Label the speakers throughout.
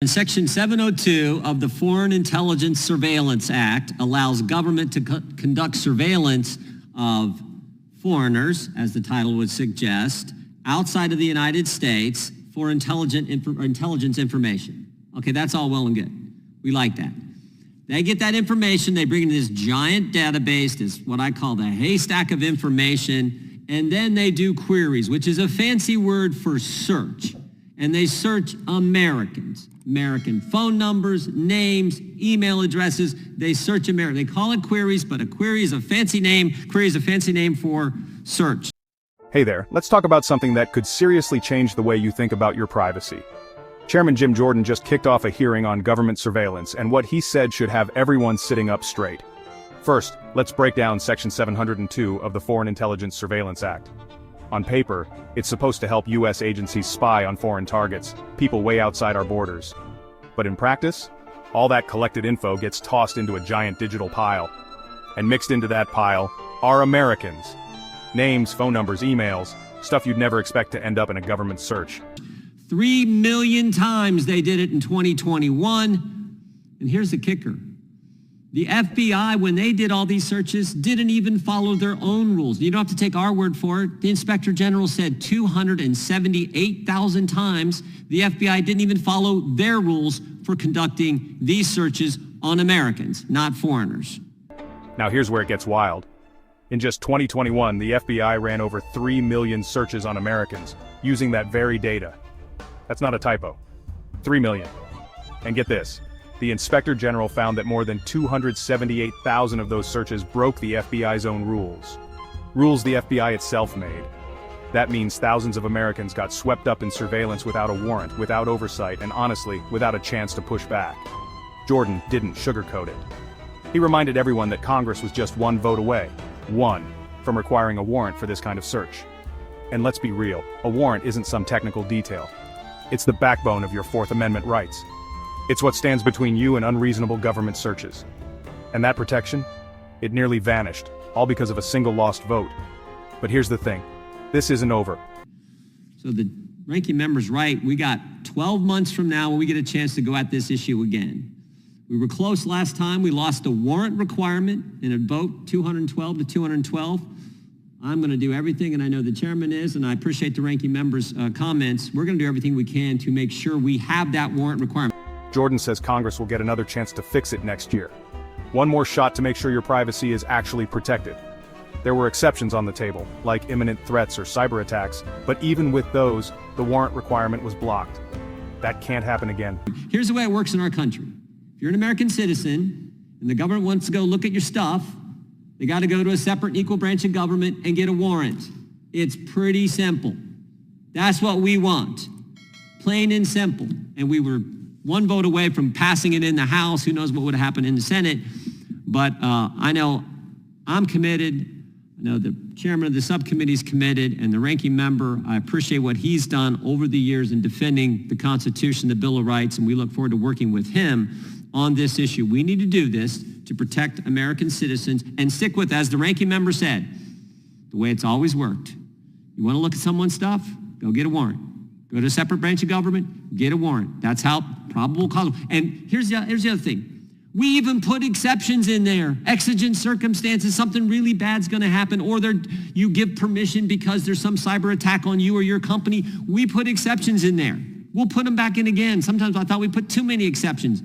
Speaker 1: And Section 702 of the Foreign Intelligence Surveillance Act allows government to conduct surveillance of foreigners, as the title would suggest, outside of the United States for intelligence information. Okay, that's all well and good. We like that. They get that information, they bring in this giant database, this what I call the haystack of information, and then they do queries, which is a fancy word for search. And they search Americans, American phone numbers, names, email addresses. They search America. They call it queries, but a query is a fancy name. Query is a fancy name for search.
Speaker 2: Hey there, let's talk about something that could seriously change the way you think about your privacy. Chairman Jim Jordan just kicked off a hearing on government surveillance, and what he said should have everyone sitting up straight. First, let's break down Section 702 of the Foreign Intelligence Surveillance Act. On paper, it's supposed to help U.S. agencies spy on foreign targets, people way outside our borders. But in practice, all that collected info gets tossed into a giant digital pile. And mixed into that pile are Americans. Names, phone numbers, emails, stuff you'd never expect to end up in a government search.
Speaker 1: 3 million times they did it in 2021. And here's the kicker. The FBI, when they did all these searches, didn't even follow their own rules. You don't have to take our word for it. The Inspector General said 278,000 times the FBI didn't even follow their rules for conducting these searches on Americans, not foreigners.
Speaker 2: Now here's where it gets wild. In just 2021, the FBI ran over 3 million searches on Americans, using that very data. That's not a typo. 3 million. And get this. The Inspector General found that more than 278,000 of those searches broke the FBI's own rules. Rules the FBI itself made. That means thousands of Americans got swept up in surveillance without a warrant, without oversight, and honestly, without a chance to push back. Jordan didn't sugarcoat it. He reminded everyone that Congress was just one vote away, from requiring a warrant for this kind of search. And let's be real, a warrant isn't some technical detail. It's the backbone of your Fourth Amendment rights. It's what stands between you and unreasonable government searches. And that protection? It nearly vanished, all because of a single lost vote. But here's the thing. This isn't over.
Speaker 1: So the ranking member's right. We got 12 months from now when we get a chance to go at this issue again. We were close last time. We lost the warrant requirement in a vote, 212 to 212. I'm going to do everything, and I know the chairman is, and I appreciate the ranking member's comments. We're going to do everything we can to make sure we have that warrant requirement.
Speaker 2: Jordan says Congress will get another chance to fix it next year. One more shot to make sure your privacy is actually protected. There were exceptions on the table, like imminent threats or cyber attacks, but even with those, the warrant requirement was blocked. That can't happen again.
Speaker 1: Here's the way it works in our country. If you're an American citizen and the government wants to go look at your stuff, they got to go to a separate equal branch of government and get a warrant. It's pretty simple. That's what we want. Plain and simple. And we were one vote away from passing it in the House. Who knows what would have happened in the Senate. But I know I'm committed. I know the chairman of the subcommittee is committed, and the ranking member, I appreciate what he's done over the years in defending the Constitution, the Bill of Rights, and we look forward to working with him on this issue. We need to do this to protect American citizens and stick with, as the ranking member said, the way it's always worked. You want to look at someone's stuff? Go get a warrant. Go to a separate branch of government, get a warrant. That's how probable cause. And here's the other thing. We even put exceptions in there. Exigent circumstances, something really bad's going to happen, or you give permission because there's some cyber attack on you or your company. We put exceptions in there. We'll put them back in again. Sometimes I thought we put too many exceptions.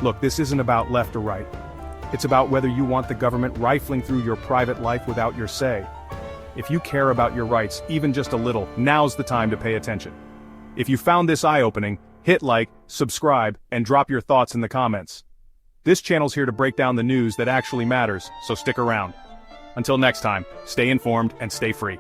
Speaker 2: Look, this isn't about left or right. It's about whether you want the government rifling through your private life without your say. If you care about your rights, even just a little, now's the time to pay attention. If you found this eye-opening, hit like, subscribe, and drop your thoughts in the comments. This channel's here to break down the news that actually matters, so stick around. Until next time, stay informed and stay free.